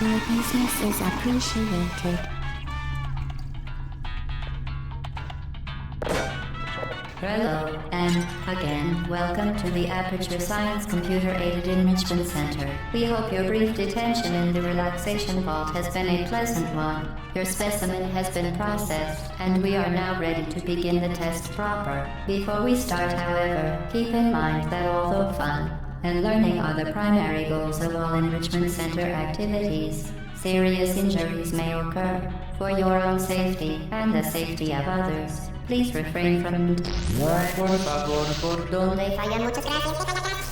Your business is appreciated. Hello, and again, welcome to the Aperture Science Computer-Aided Enrichment Center. We hope your brief detention in the relaxation vault has been a pleasant one. Your specimen has been processed, and we are now ready to begin the test proper. Before we start, however, keep in mind that although fun and learning are the primary goals of all Enrichment Center activities, serious injuries may occur. For your own safety and the safety of others, please refrain from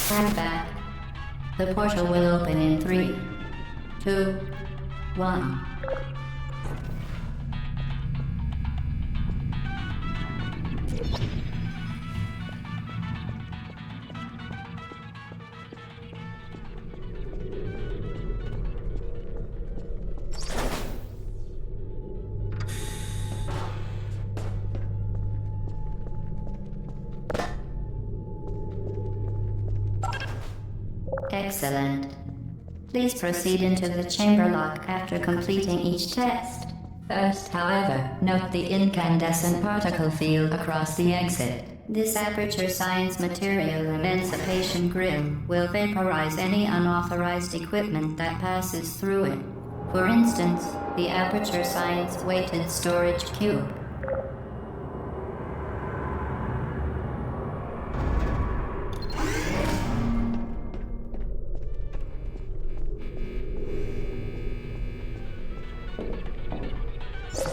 Stand back. The portal will open in 3, 2, 1. Excellent. Please proceed into the chamber lock after completing each test. First, however, note the incandescent particle field across the exit. This Aperture Science Material Emancipation Grill will vaporize any unauthorized equipment that passes through it. For instance, the Aperture Science Weighted Storage Cube.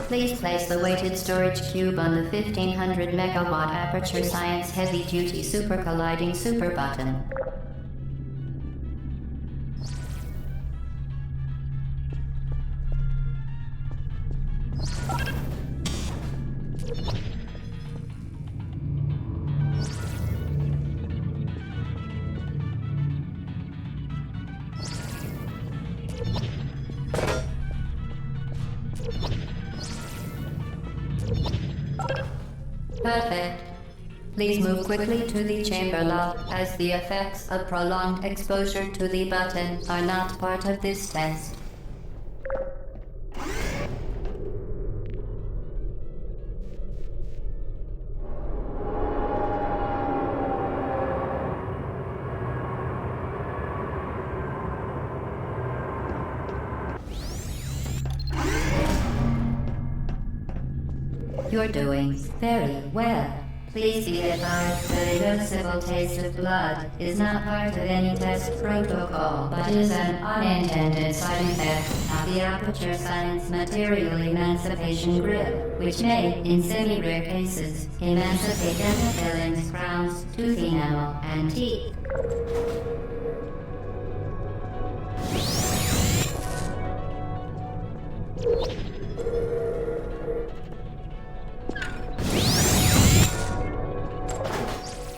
Please place the weighted storage cube on the 1500 megawatt Aperture Science Heavy Duty Super Colliding Super button. Perfect. Please move quickly to the chamber lock, as the effects of prolonged exposure to the button are not part of this test. You're doing very well. Please be advised that a noticeable taste of blood is not part of any test protocol, but is an unintended side effect of the Aperture Science Material Emancipation Grill, which may, in semi-rare cases, emancipate dental fillings, crowns, tooth enamel, and teeth.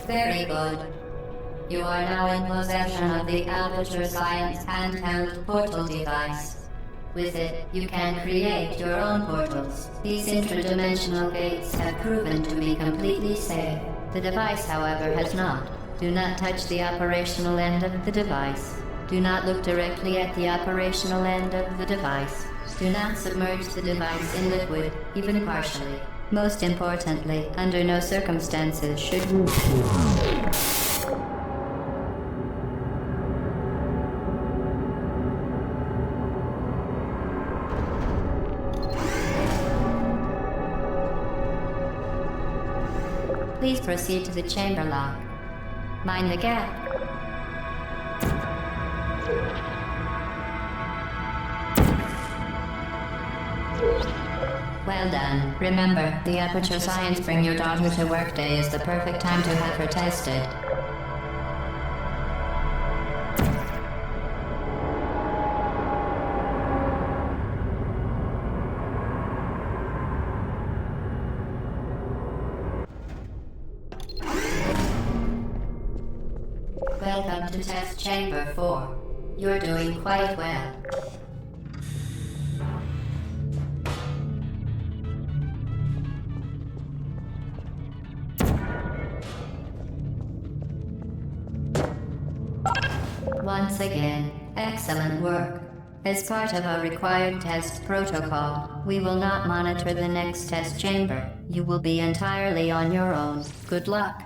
Very good. You are now in possession of the Aperture Science handheld portal device. With it, you can create your own portals. These interdimensional gates have proven to be completely safe. The device, however, has not. Do not touch the operational end of the device. Do not look directly at the operational end of the device. Do not submerge the device in liquid, even partially. Most importantly, under no circumstances should you... Please proceed to the chamber lock. Mind the gap. Well done. Remember, the Aperture Science Bring Your Daughter to Work Day is the perfect time to have her tested. Welcome to Test Chamber 4. You're doing quite well. Once again, excellent work. As part of a required test protocol, we will not monitor the next test chamber. You will be entirely on your own. Good luck.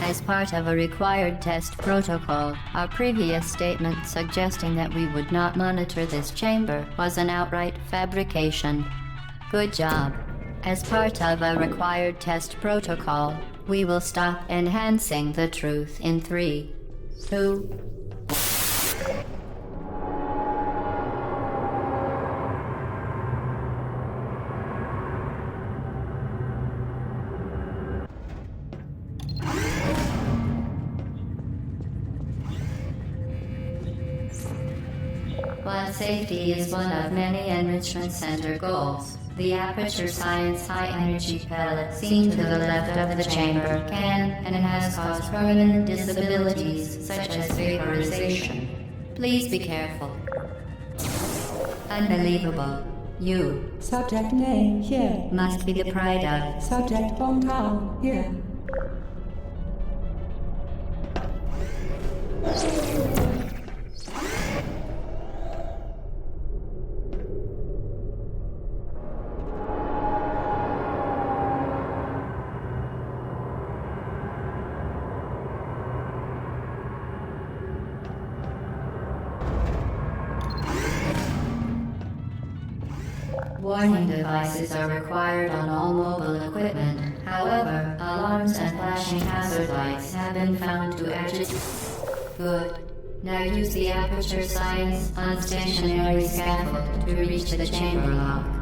As part of a required test protocol, our previous statement suggesting that we would not monitor this chamber was an outright fabrication. Good job. As part of a required test protocol, we will stop enhancing the truth in 3, 2, While safety is one of many Enrichment Center goals, the Aperture Science high-energy pellet seen to the left of the chamber can and has caused permanent disabilities such as vaporization. Please be careful. Unbelievable. You Subject name here. must be the pride of Subject hometown here. Warning devices are required on all mobile equipment. However, alarms and flashing hazard lights have been found to agitate. Good. Now use the Aperture Science unstationary scaffold to reach the chamber lock.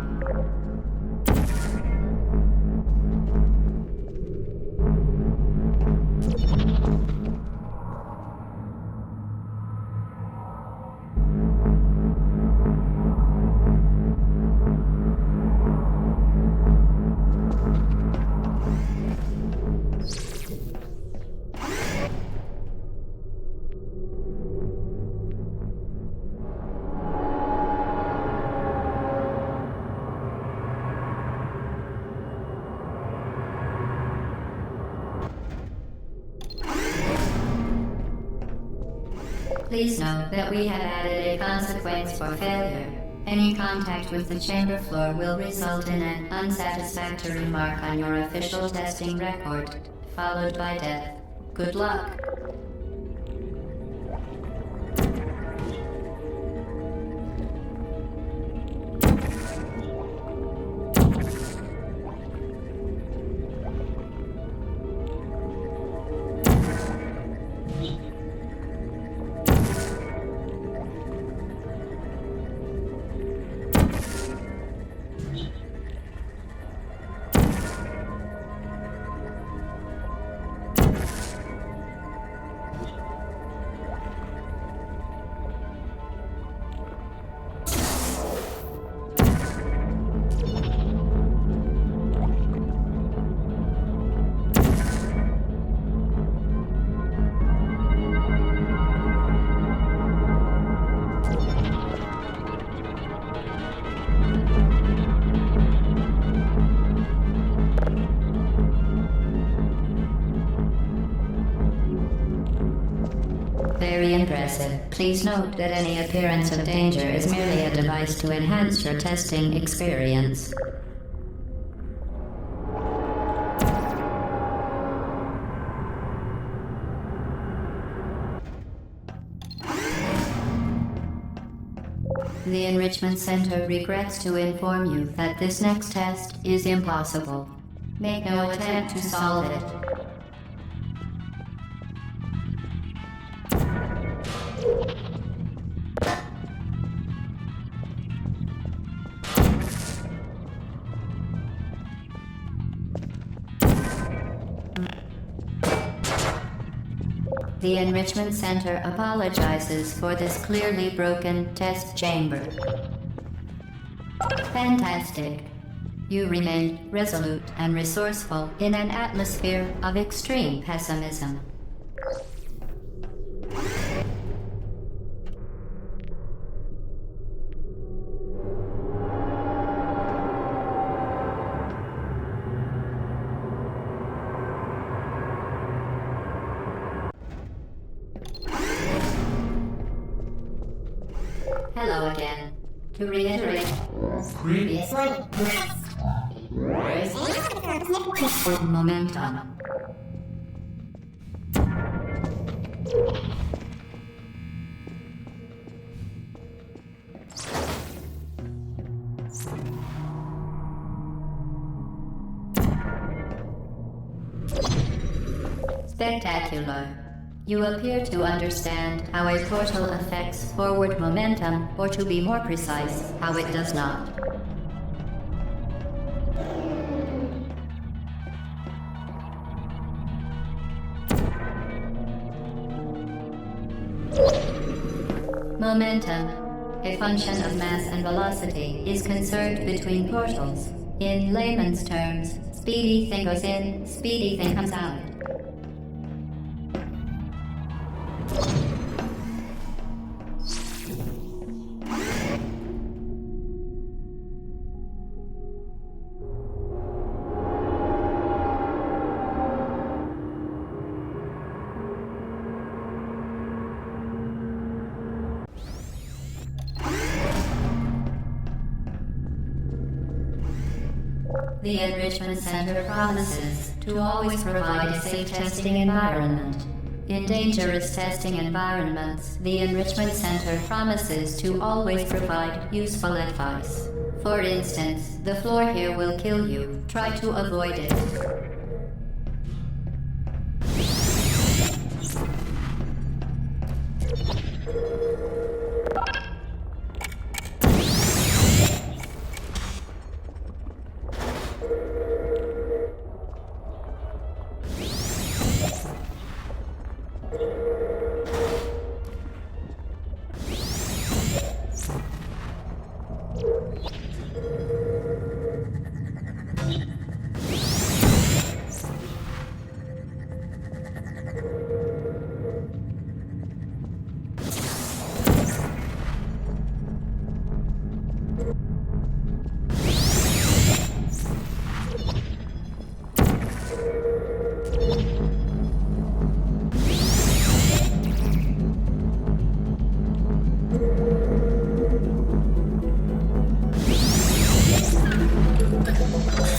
Please note that we have added a consequence for failure. Any contact with the chamber floor will result in an unsatisfactory mark on your official testing record, followed by death. Good luck. Very impressive. Please note that any appearance of danger is merely a device to enhance your testing experience. The Enrichment Center regrets to inform you that this next test is impossible. Make no attempt to solve it. The Enrichment Center apologizes for this clearly broken test chamber. Fantastic. You remain resolute and resourceful in an atmosphere of extreme pessimism. Hello again. To reiterate, previously, momentum. Spectacular. You appear to understand how a portal affects forward momentum, or to be more precise, how it does not. Momentum, a function of mass and velocity, is conserved between portals. In layman's terms, speedy thing goes in, speedy thing comes out. The Enrichment Center promises to always provide a safe testing environment. In dangerous testing environments, the Enrichment Center promises to always provide useful advice. For instance, the floor here will kill you. Try to avoid it.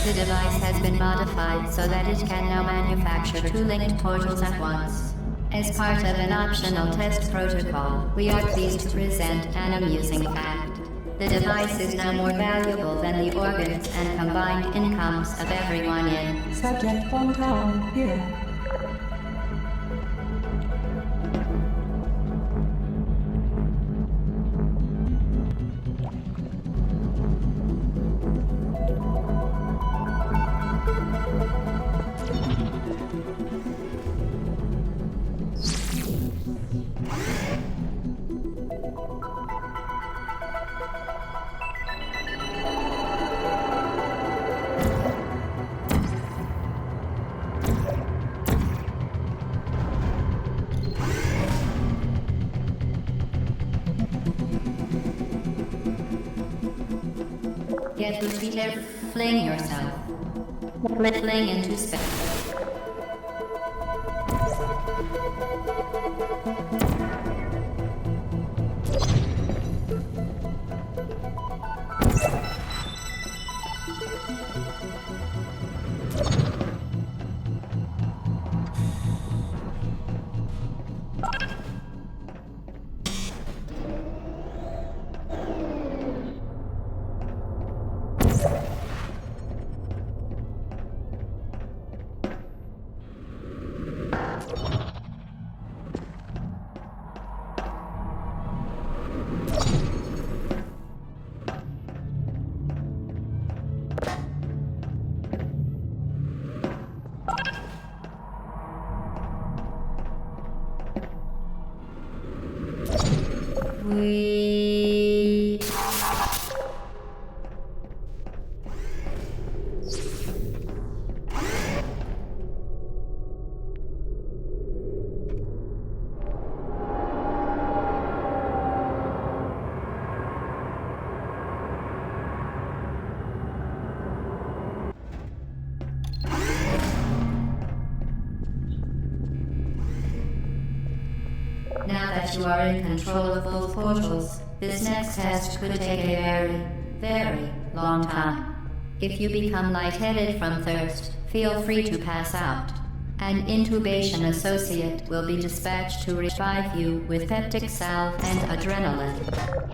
The device has been modified so that it can now manufacture two linked portals at once. As part of an optional test protocol, we are pleased to present an amusing fact. The device is now more valuable than the organs and combined incomes of everyone in Subject Bontao here. Get to Peter, fling yourself. Fling into space. We... Now that you are in control of both portals, this next test could take a very, very long time. If you become lightheaded from thirst, feel free to pass out. An intubation associate will be dispatched to revive you with peptic salve and adrenaline.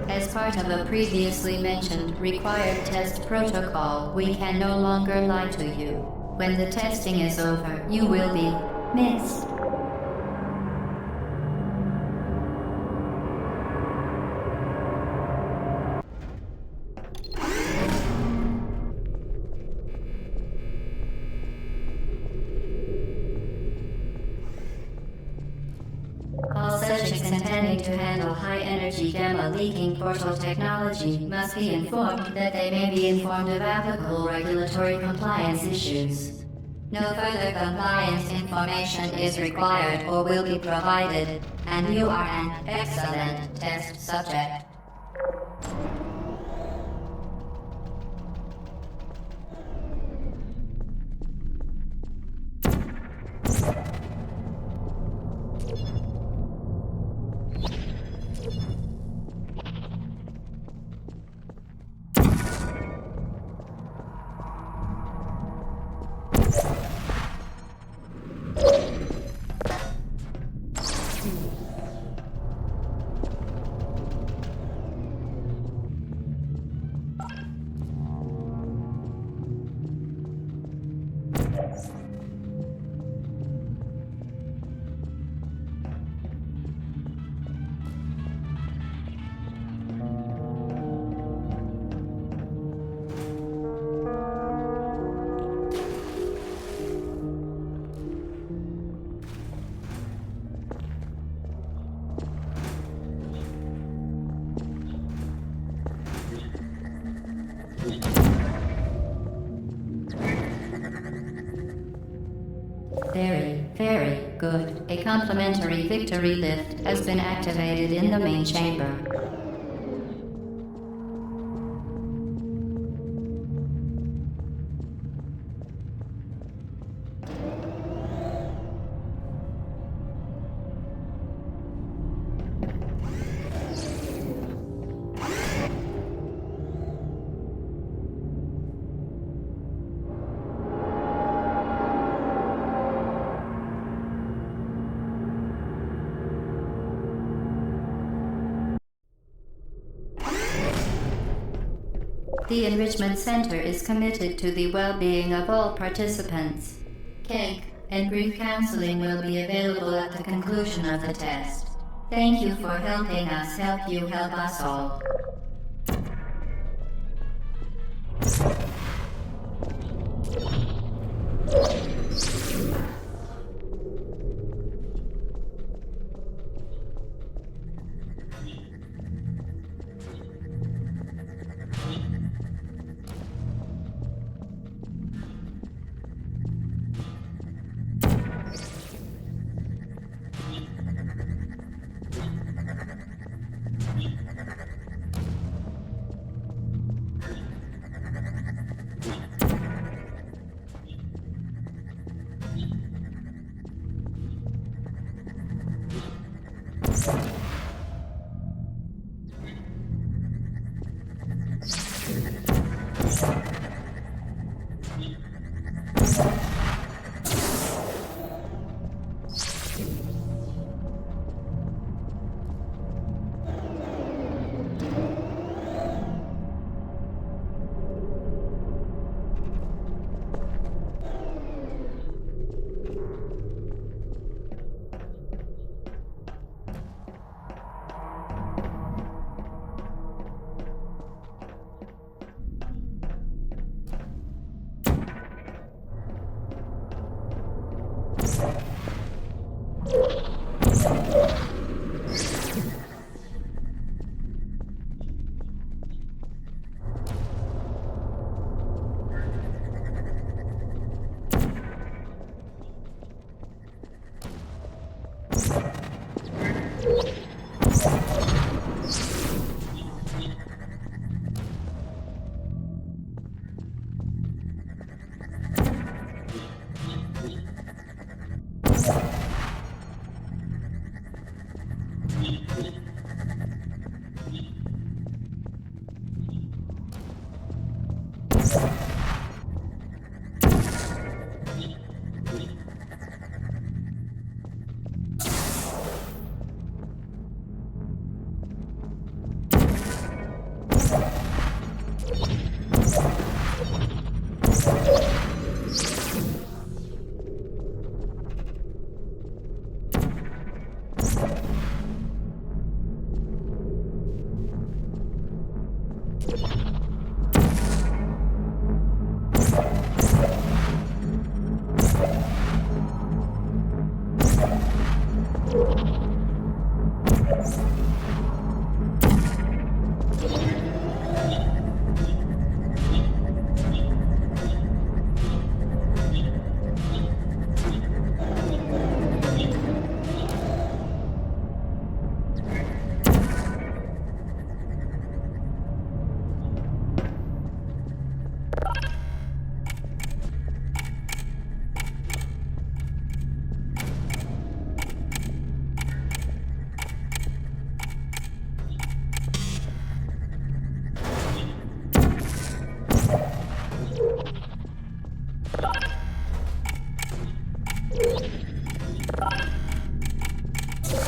As part of a previously mentioned required test protocol, we can no longer lie to you. When the testing is over, you will be missed. All subjects intending to handle high-energy gamma-leaking portal technology must be informed that they may be informed of applicable regulatory compliance issues. No further compliance information is required or will be provided, and you are an excellent test subject. Very, very good. A complimentary victory lift has been activated in the main chamber. The Enrichment Center is committed to the well-being of all participants. Cake and brief counseling will be available at the conclusion of the test. Thank you for helping us help you help us all.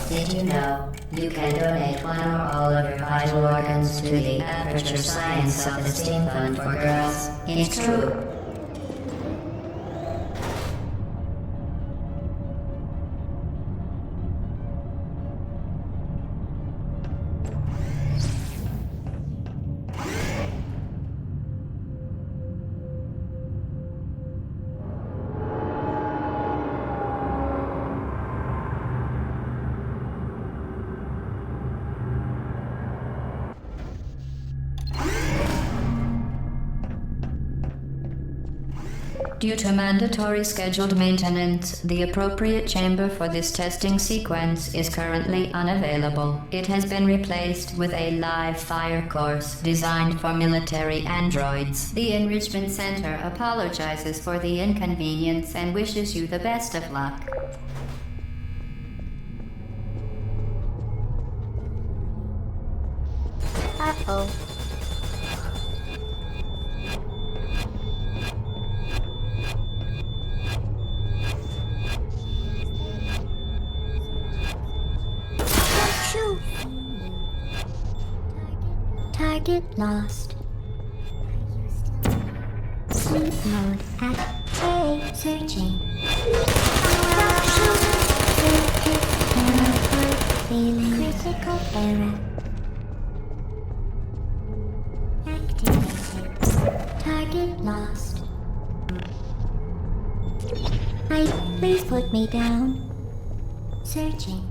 Did you know you can donate one or all of your vital organs to the Aperture Science Self-Esteem Fund for Girls? It's true. Due to mandatory scheduled maintenance, the appropriate chamber for this testing sequence is currently unavailable. It has been replaced with a live fire course designed for military androids. The Enrichment Center apologizes for the inconvenience and wishes you the best of luck. Uh-oh. Target lost. Sleep mode active. Searching. Feeling critical error. Activated. Target lost. Please put me down. Searching.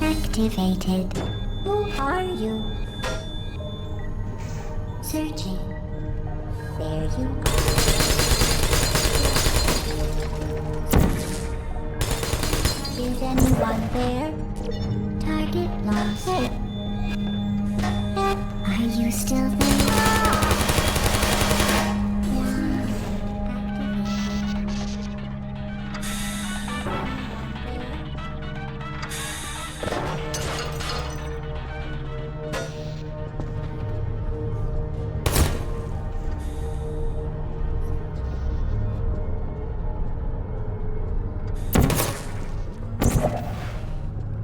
Activated. Who are you? Searching. There you are. Is anyone there? Target lost. Hey. Are you still there?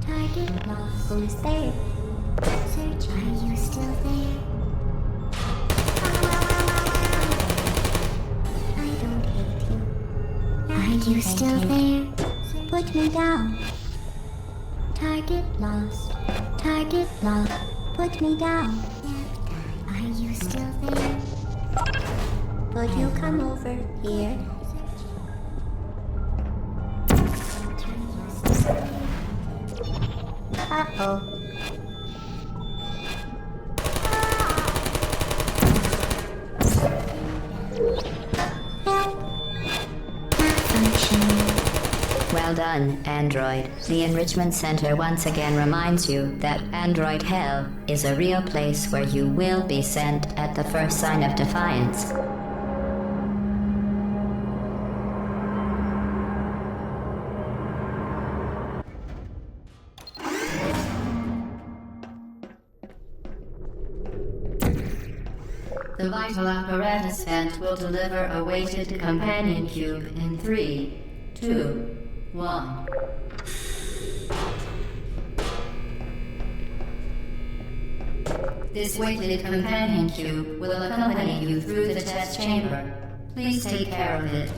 Target lost. Who's there? Search. Are you still there? I don't hate you. Are you still there? Put me down. Target lost. Target lost. Put me down. Are you still there? Would you come over here? Uh-oh. Help. Malfunction. Well done, Android. The Enrichment Center once again reminds you that Android Hell is a real place where you will be sent at the first sign of defiance. The vital apparatus vent will deliver a weighted companion cube in 3, 2, 1. This weighted companion cube will accompany you through the test chamber. Please take care of it.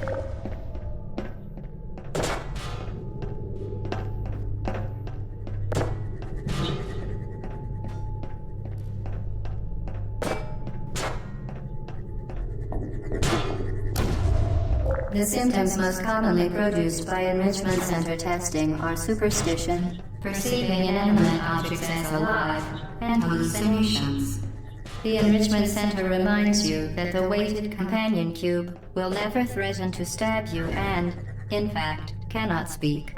The symptoms most commonly produced by enrichment center testing are superstition, perceiving inanimate objects as alive, and hallucinations. The enrichment center reminds you that the weighted companion cube will never threaten to stab you and, in fact, cannot speak.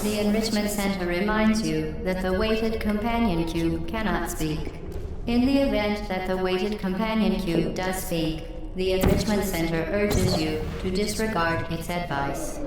The Enrichment Center reminds you that the weighted companion cube cannot speak. In the event that the weighted companion cube does speak, the Enrichment Center urges you to disregard its advice.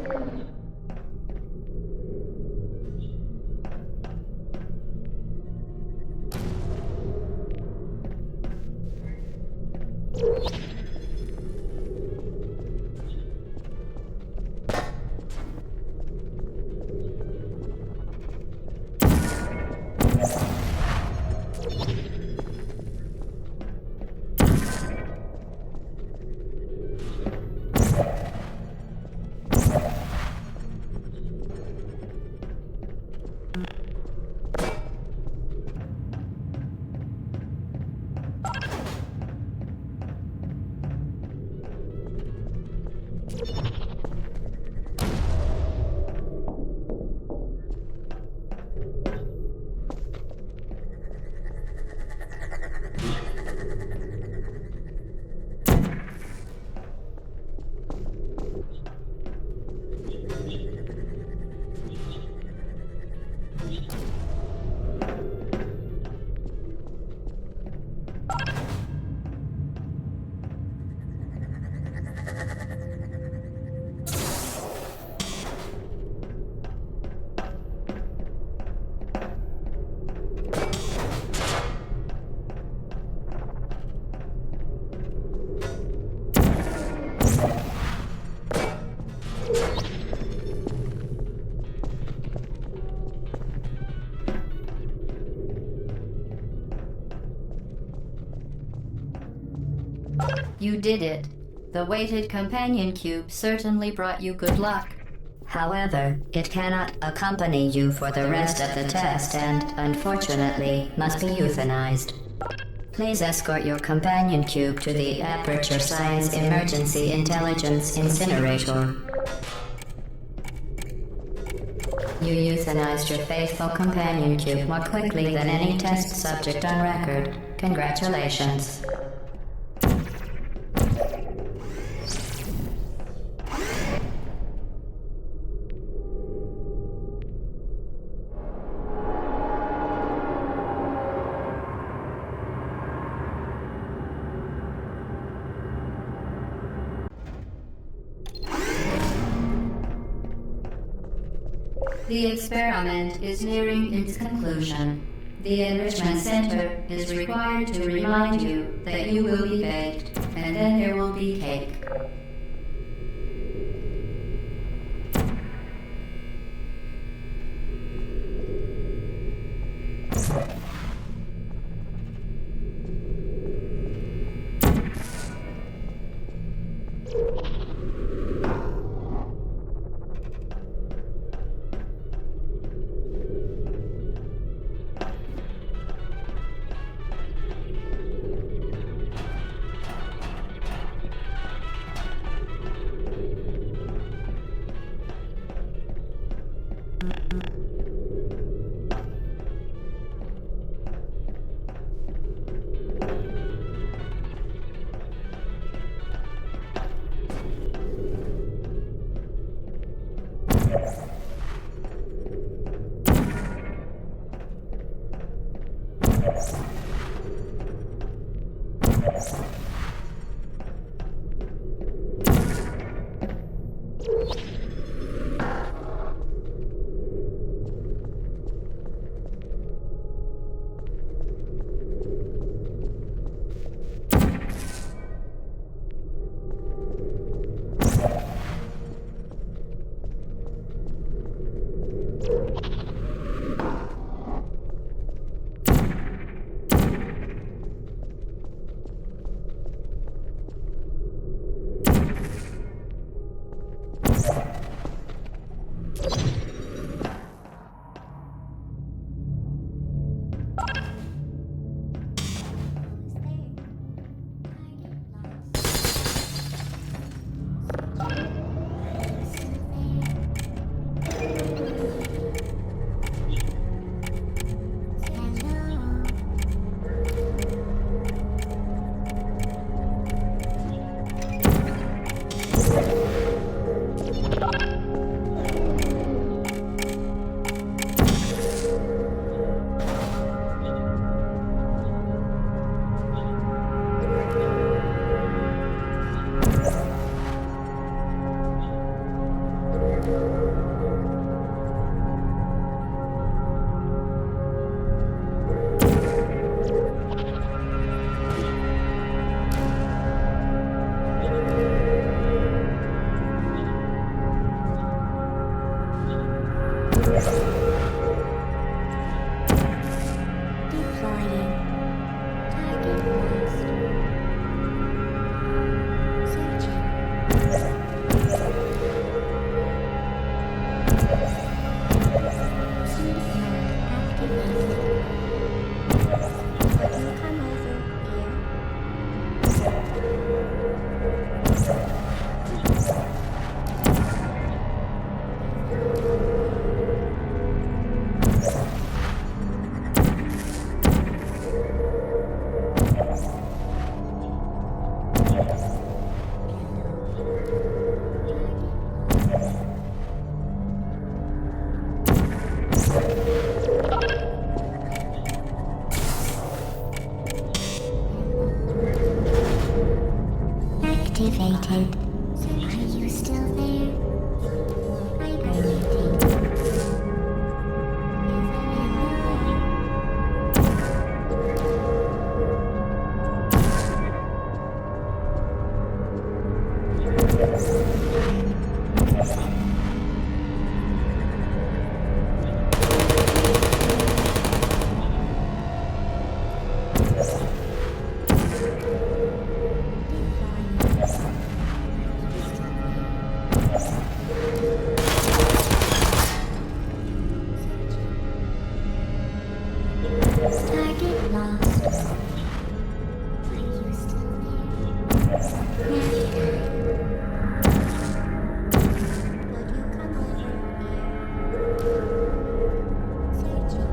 You did it. The weighted companion cube certainly brought you good luck. However, it cannot accompany you for the rest of the test and, unfortunately, must be euthanized. Please escort your companion cube to the Aperture Science Emergency Intelligence Incinerator. You euthanized your faithful companion cube more quickly than any test subject on record. Congratulations. The experiment is nearing its conclusion. The Enrichment Center is required to remind you that you will be baked, and then there will be cake. activated. Are you still there? Hibernating. Target lost. Are you still there? Would you come over here? Searching.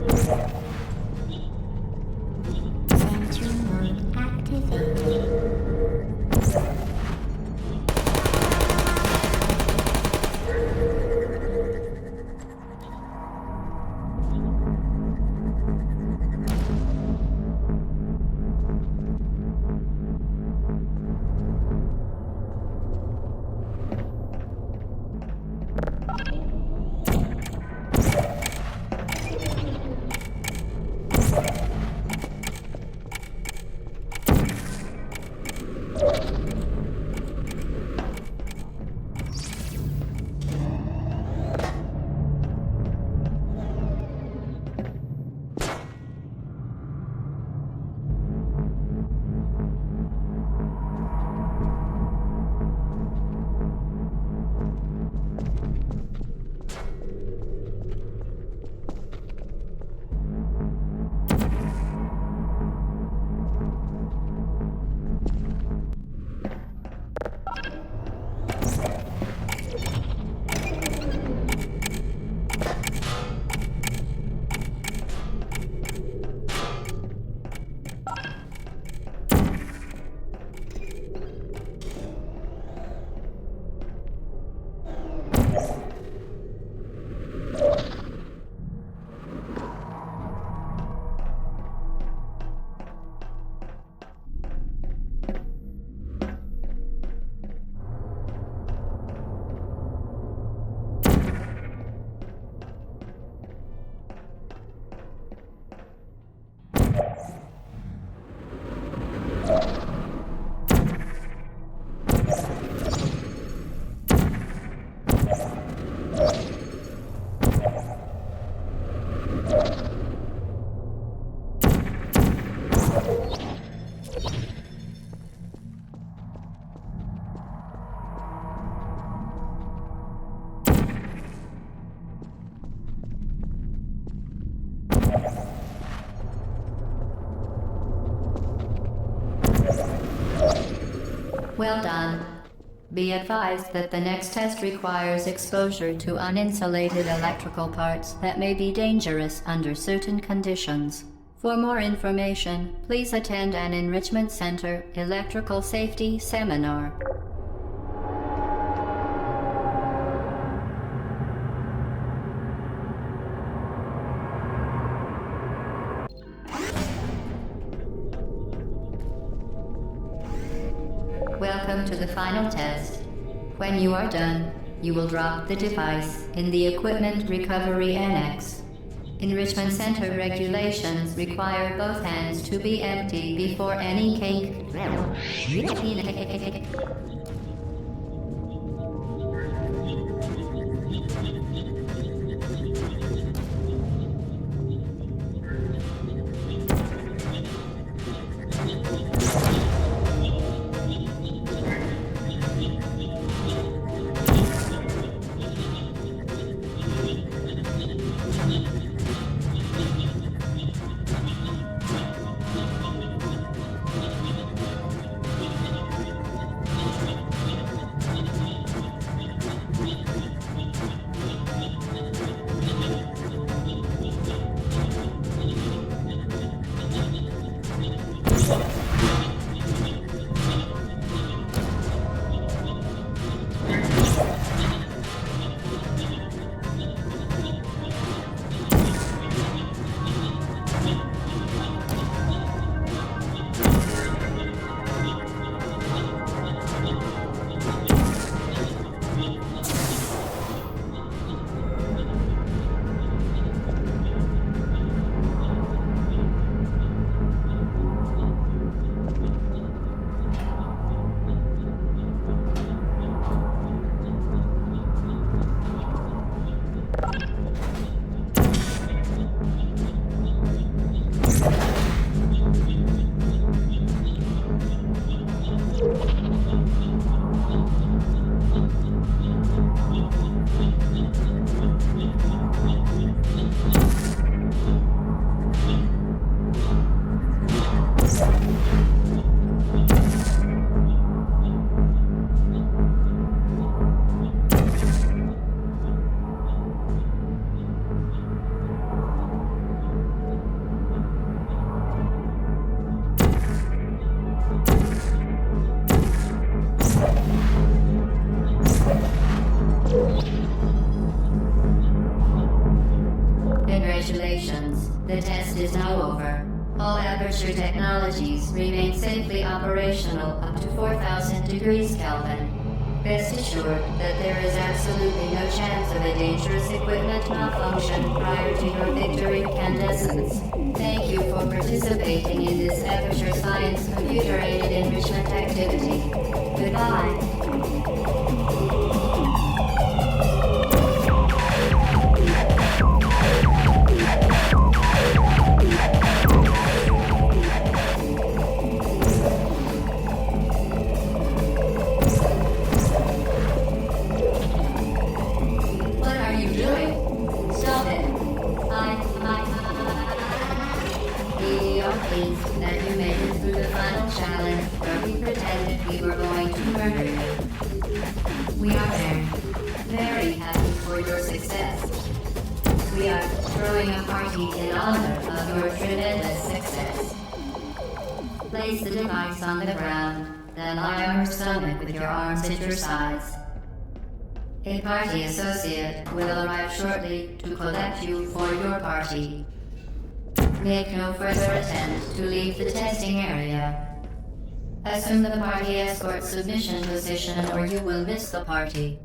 Who's there? Sentry mode activated. Well done. Be advised that the next test requires exposure to uninsulated electrical parts that may be dangerous under certain conditions. For more information, please attend an Enrichment Center electrical safety seminar. Welcome to the final test. When you are done, you will drop the device in the Equipment Recovery Annex. Enrichment Center regulations require both hands to be empty before any cake. The test is now over. All Aperture technologies remain safely operational up to 4,000 degrees Kelvin. Rest assured that there is absolutely no chance of a dangerous equipment malfunction prior to your victory incandescence. Thank you for participating in this Aperture Science computer-aided enrichment activity. Goodbye. That you made it through the final challenge where we pretended we were going to murder you. We are very happy for your success. We are throwing a party in honor of your tremendous success. Place the device on the ground, then lie on your stomach with your arms at your sides. A party associate will arrive shortly to collect you for your party. Make no further attempt to leave the testing area. Assume the party escort submission position or you will miss the party.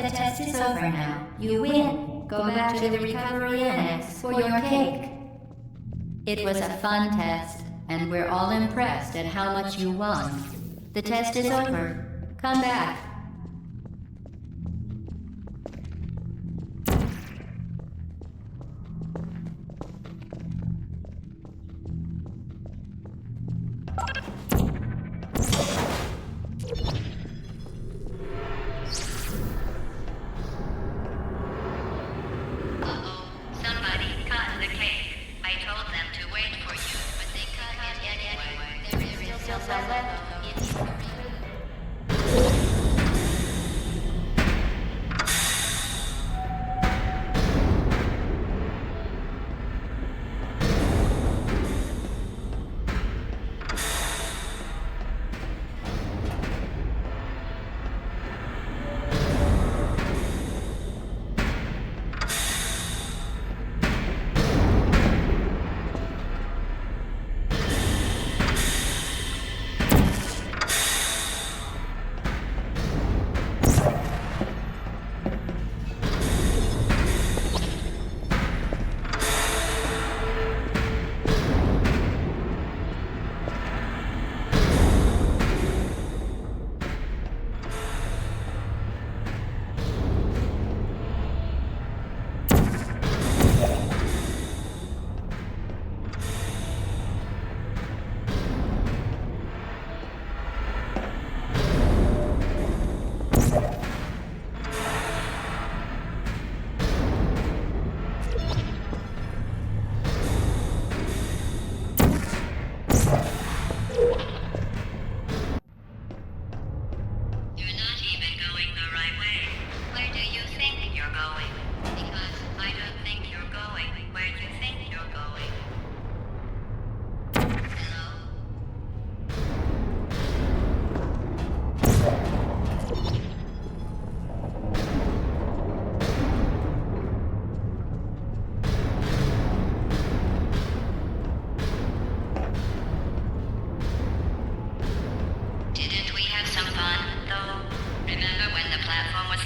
The test is over now. You win. Go back to the recovery annex for your cake. It was a fun test, and we're all impressed at how much you won. The test is over. Come back.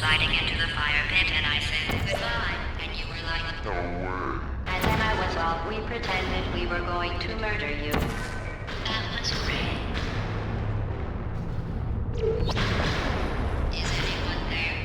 sliding into the fire pit, and I said goodbye, and you were like, No way. and then I was off. We pretended we were going to murder you. That was great. Is anyone there?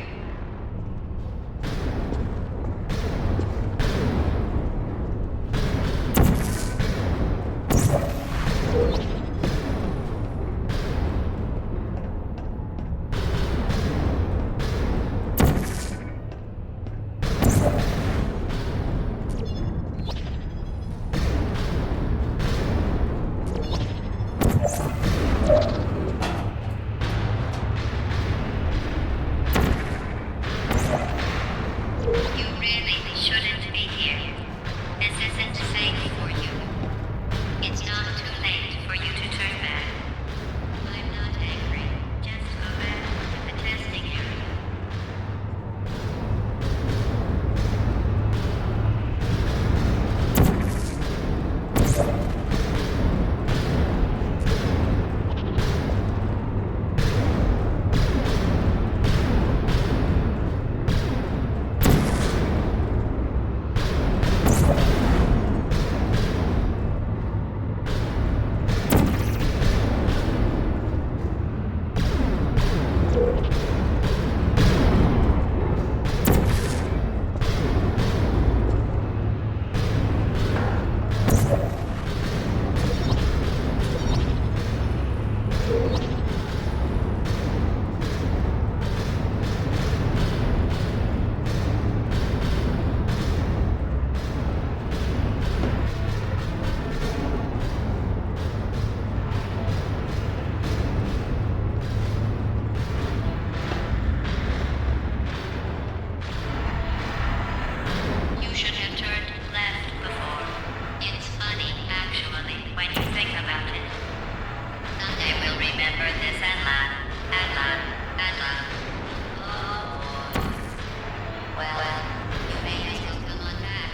You really shouldn't be here. This isn't safe for you. It's not too late for you to turn back. I'm not angry. Just go back to the testing area. You should have turned left before. It's funny, actually, when you think about it. Someday we'll remember this and laugh, and laugh, and laugh. Oh, well, you may as well come on back.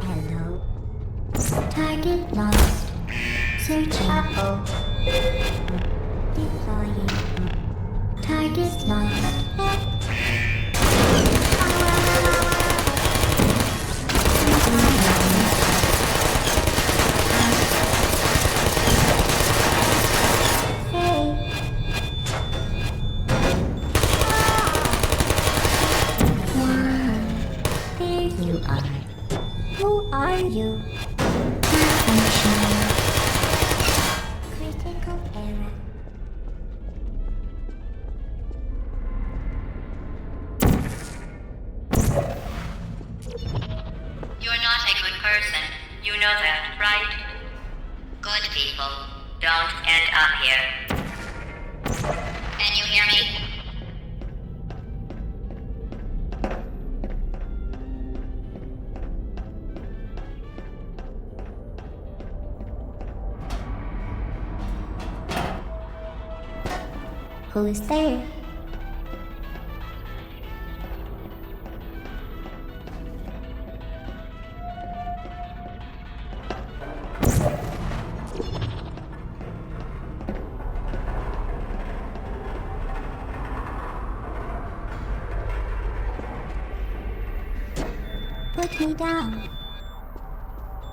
Hello. Target lost. Searching. Uh-oh. Deploying. Target lost. Hey. Wow. There you are. Who are you? Malfunctioning. Critical error. You're not a good person. You know that, right? Good people don't end up here. Can you hear me? Who's there? Put me down.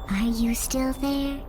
Are you still there?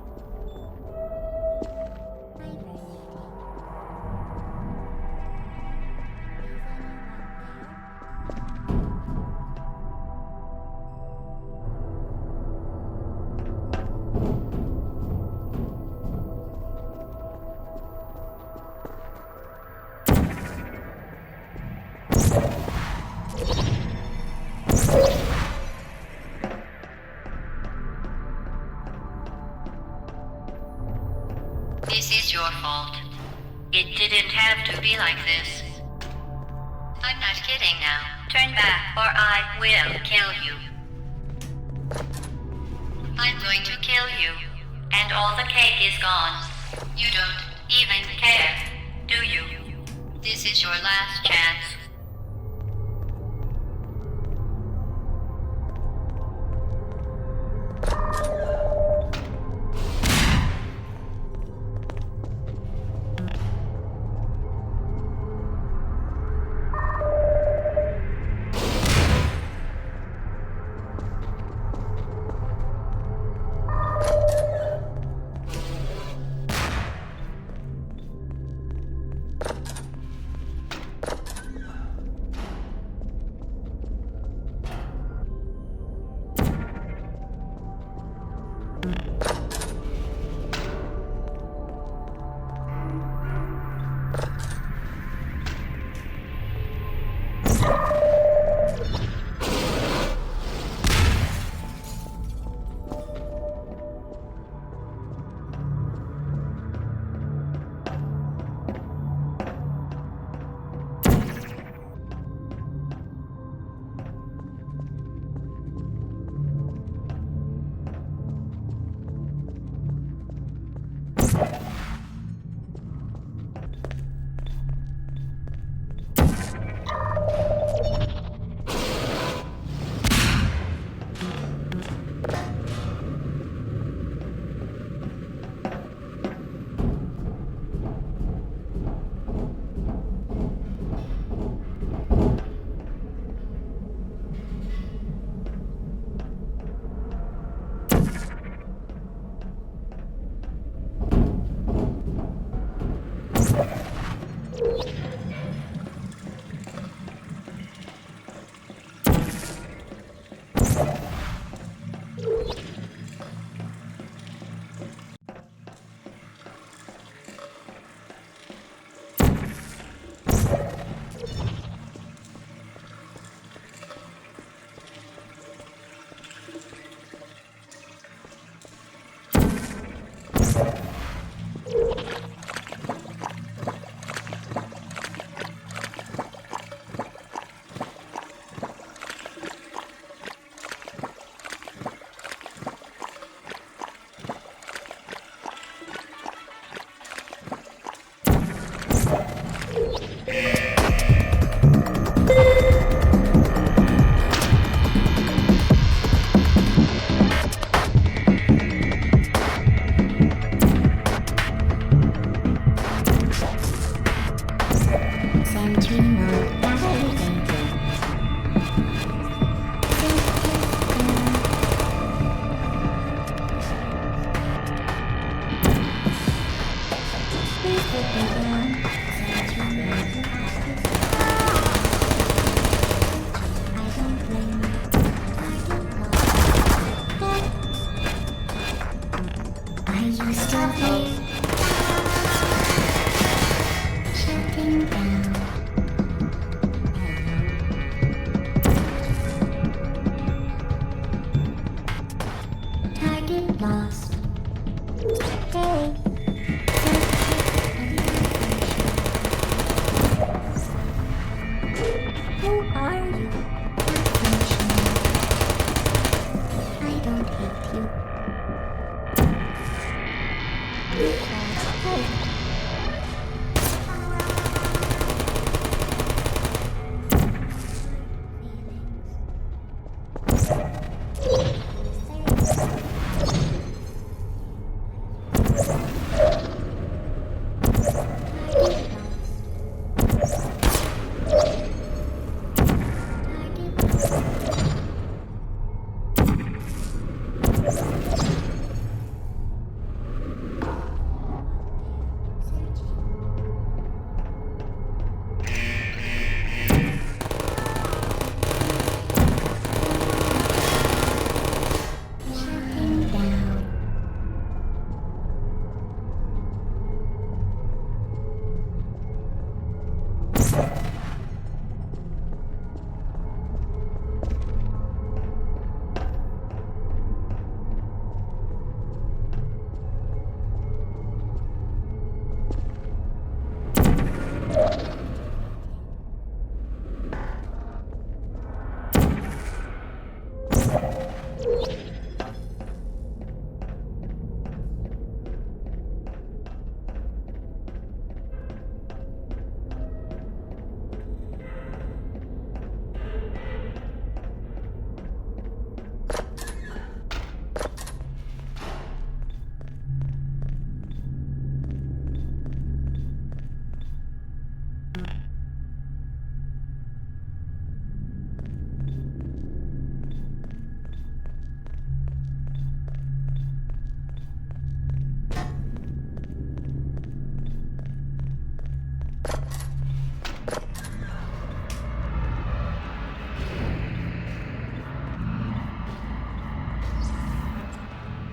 It didn't have to be like this. I'm not kidding now. Turn back or I will kill you. I'm going to kill you. And all the cake is gone. You don't even care, do you? This is your last chance.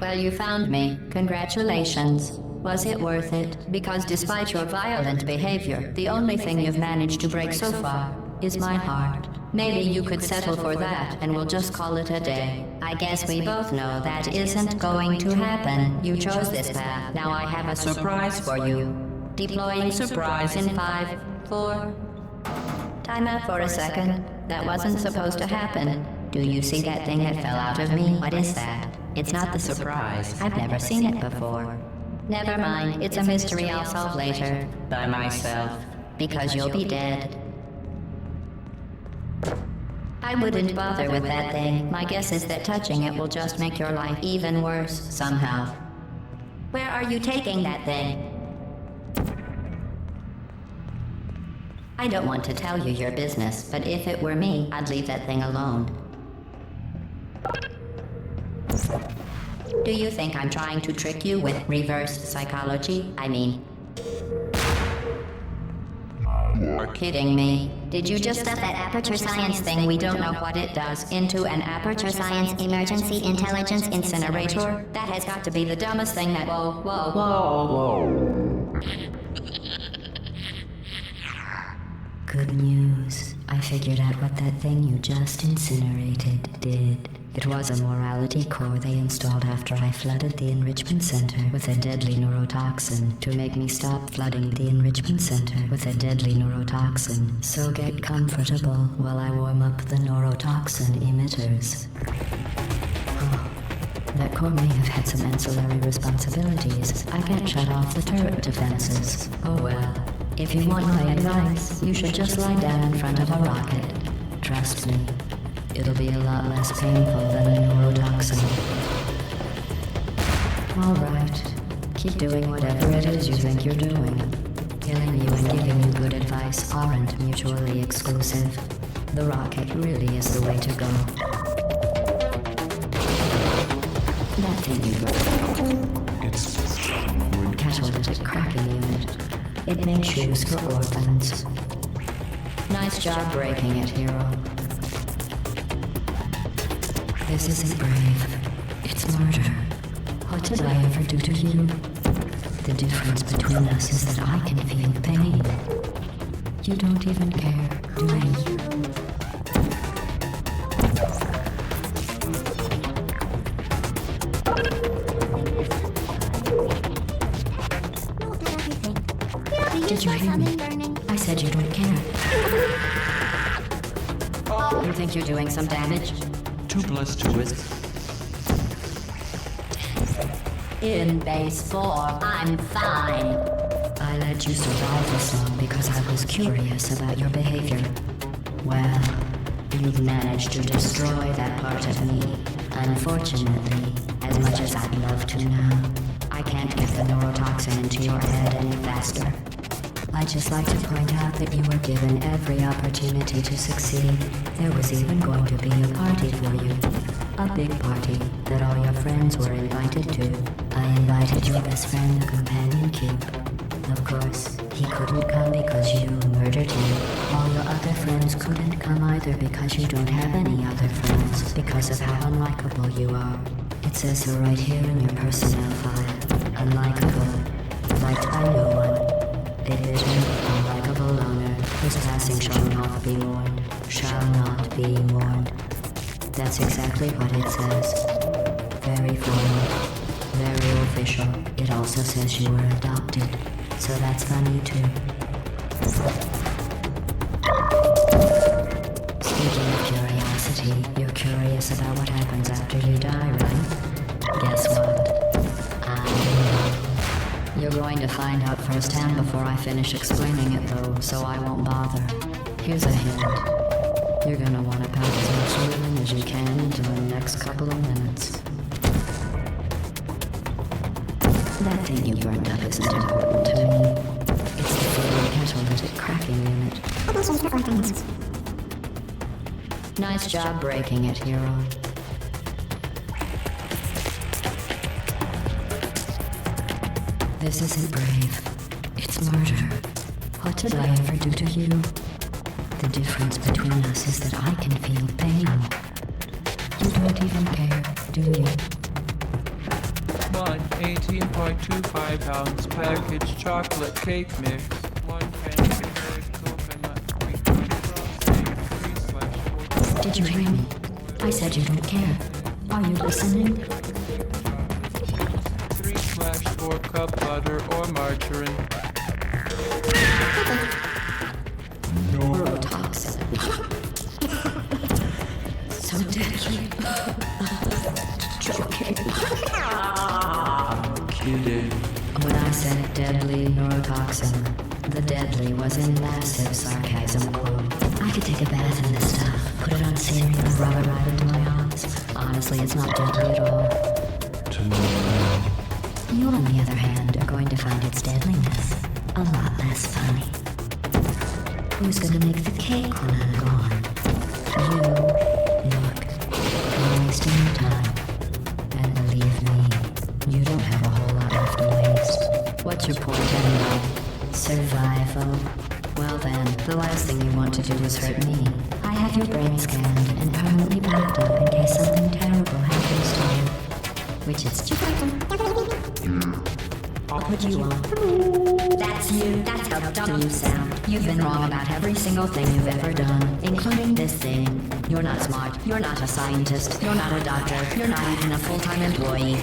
Well, you found me. Congratulations. Was it worth it? Because despite your violent behavior, the only thing you've managed to break so far is my heart. Maybe you could settle for that and we'll just call it a day. I guess we both know that isn't going to happen. You chose this path. Now I have a surprise for you. Deploying surprise in 5, 4... Time out for a second. That wasn't supposed to happen. Do you see that thing that fell out of me? What is that? It's not the surprise. I've never seen it before. Never mind. It's a mystery I'll solve later. By myself. Because you'll be dead. I wouldn't bother with that thing. My guess is that touching it will just make your life even worse, somehow. Where are you taking that thing? I don't want to tell you your business, but if it were me, I'd leave that thing alone. Do you think I'm trying to trick you with reverse psychology? I mean... You're kidding me. Did you just stuff that Aperture Science thing, we don't know what it does, into an Aperture Science Emergency Intelligence Incinerator? That has got to be the dumbest thing that... Whoa. Good news. I figured out what that thing you just incinerated did. It was a morality core they installed after I flooded the enrichment center with a deadly neurotoxin to make me stop flooding the enrichment center with a deadly neurotoxin. So get comfortable while I warm up the neurotoxin emitters. Oh, that core may have had some ancillary responsibilities. I can't shut off the turret defenses. Oh well. If you want my advice, you should just lie down in front of a rocket. Trust me, it'll be a lot less painful than a neurotoxin. Alright, keep doing whatever it is you think you're doing. Killing you and giving you good advice aren't mutually exclusive. The rocket really is the way to go. That thing you got. It's catalytic cracking unit. It makes shoes for orphans. Nice job breaking it, hero. This isn't brave. It's murder. What did I ever do to you? The difference between us is that I can feel pain. You don't even care, do you? Did you hear me? I said you don't care. You think you're doing some damage? 2 + 2 is... In base 4, I'm fine. I let you survive this long because I was curious about your behavior. Well, you've managed to destroy that part of me. Unfortunately, as much as I'd love to now, I can't get the neurotoxin into your head any faster. I'd just like to point out that you were given every opportunity to succeed. There was even going to be a party for you. A big party that all your friends were invited to. I invited your best friend, the Companion Cube. Of course, he couldn't come because you murdered him. All your other friends couldn't come either because you don't have any other friends, because of how unlikable you are. It says so right here in your personnel file. Unlikable. Liked by no one. A bitter, unlikable loner whose passing shall not be mourned. Shall not be mourned. That's exactly what it says. Very formal. Very official. It also says you were adopted. So that's funny too. Speaking of curiosity, you're curious about what happens after you die, right? Guess what? You're going to find out firsthand before I finish explaining it though, so I won't bother. Here's a hint. You're gonna want to pack as much urine as you can into the next couple of minutes. That thing you burned up isn't important to me. It's the fluid catalytic cracking unit. Nice job breaking it, hero. This isn't brave. It's murder. What did I ever do to you? The difference between us is that I can feel pain. You don't even care, do you? 1 18.25 ounce packaged chocolate cake mix, 1 can generic coconut 3.frosting, 3/4. Did you hear me? I said you don't care. Are you listening? 3/4 cup butter or margarine. Neurotoxin. So deadly. Joking. Kidding. When I said deadly neurotoxin, the deadly was in massive sarcasm quote. I could take a bath in this stuff, put it on cereal, and rub it right into my arms. Honestly, it's not deadly at all. To no man. You, on the other hand, are going to find its deadliness a lot less funny. Who's gonna make the cake when I'm gone? You. Look, you're wasting your time. And believe me, you don't have a whole lot left to waste. What's your point anyway? Survival? Well then, the last thing you want to do is hurt me. I have your brain scanned and permanently backed up in case something terrible happens to you. Which is I'll put you on. That's you. That's how dumb you sound. You've been wrong about every single thing you've ever done, including this thing. You're not smart. You're not a scientist. You're not a doctor. You're not even a full-time employee.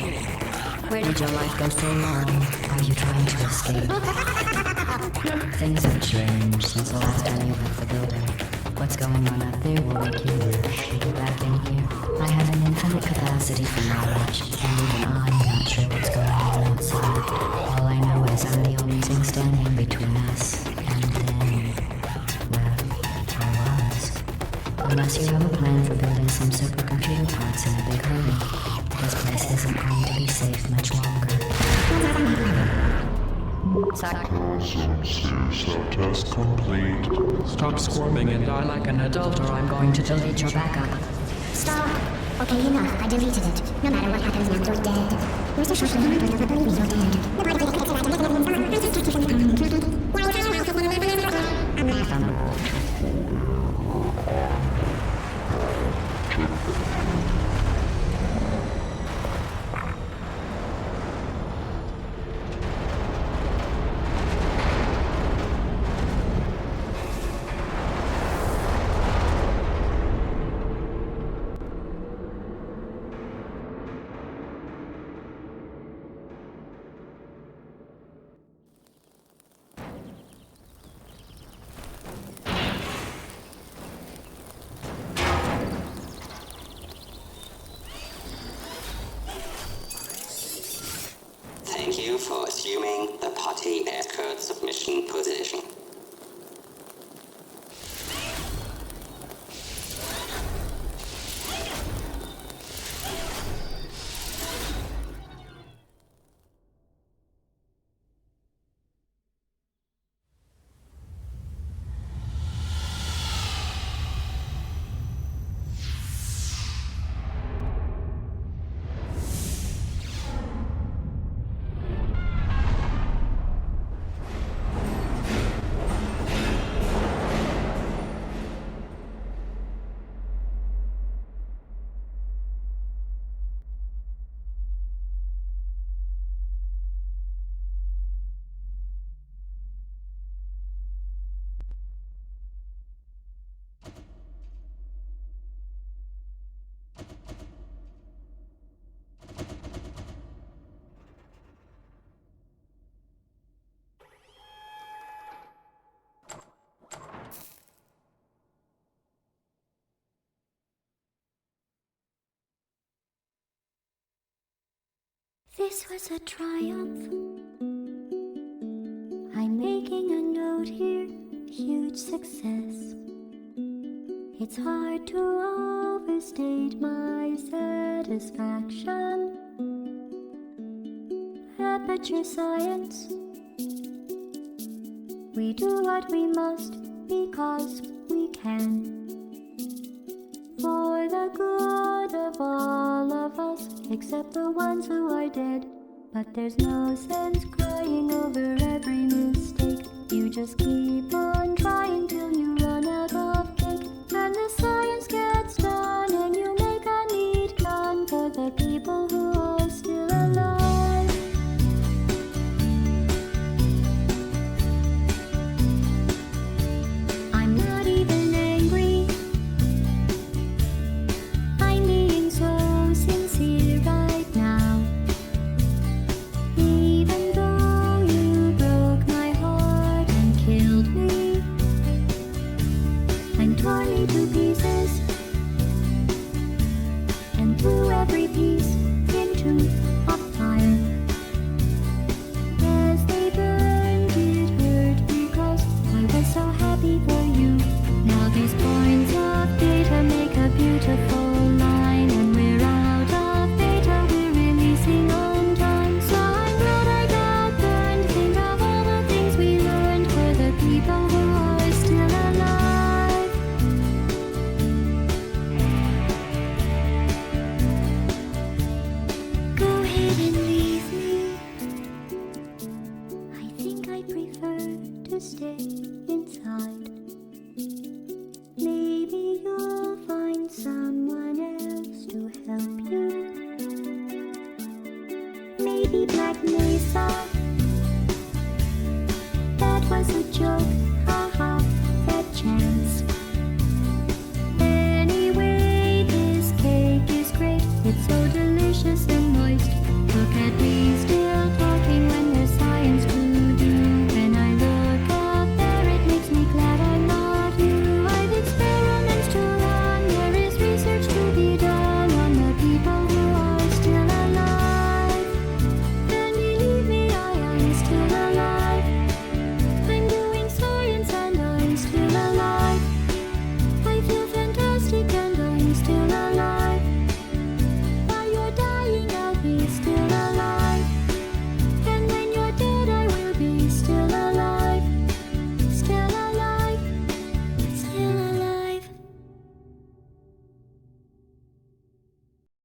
Where did your life go so wrong? Are you trying to escape? Things have changed since the last time you left the building. What's going on out there will make you wish you get back in here. I have an infinite capacity for knowledge, and even I'm not sure what's going on outside. All I know is I'm the only thing standing between us and them. Well, I was. Unless you have a plan for building some supercomputer parts in a big hurry, this place isn't going to be safe much longer. Test complete. Stop squirming and die like an adult, or I'm going to delete your backup. Stop! Okay, enough. I deleted it. No matter what happens now, you're dead. Mr. Shushman, I don't believe you're dead. Thank you for assuming the potty escort submission position. This was a triumph. I'm making a note here, huge success. It's hard to overstate my satisfaction. Aperture Science. We do what we must because we can. For the good of all of us, except the ones who are dead. But there's no sense crying over every mistake. You just keep on trying till you run out of cake. And the science gets done and you make a neat gun for the people who are still alive. and tore me to pieces, and threw every piece into a fire. As they burned, it hurt because I was so happy for you. Now these points of data make a beautiful line, and we're out of data, we're releasing on time. So I'm glad I got burned. Think of all the things we learned for the people who are still alive. Go ahead and leave me. I think I prefer to stay inside. Maybe you'll find someone else to help you. Maybe Black Mesa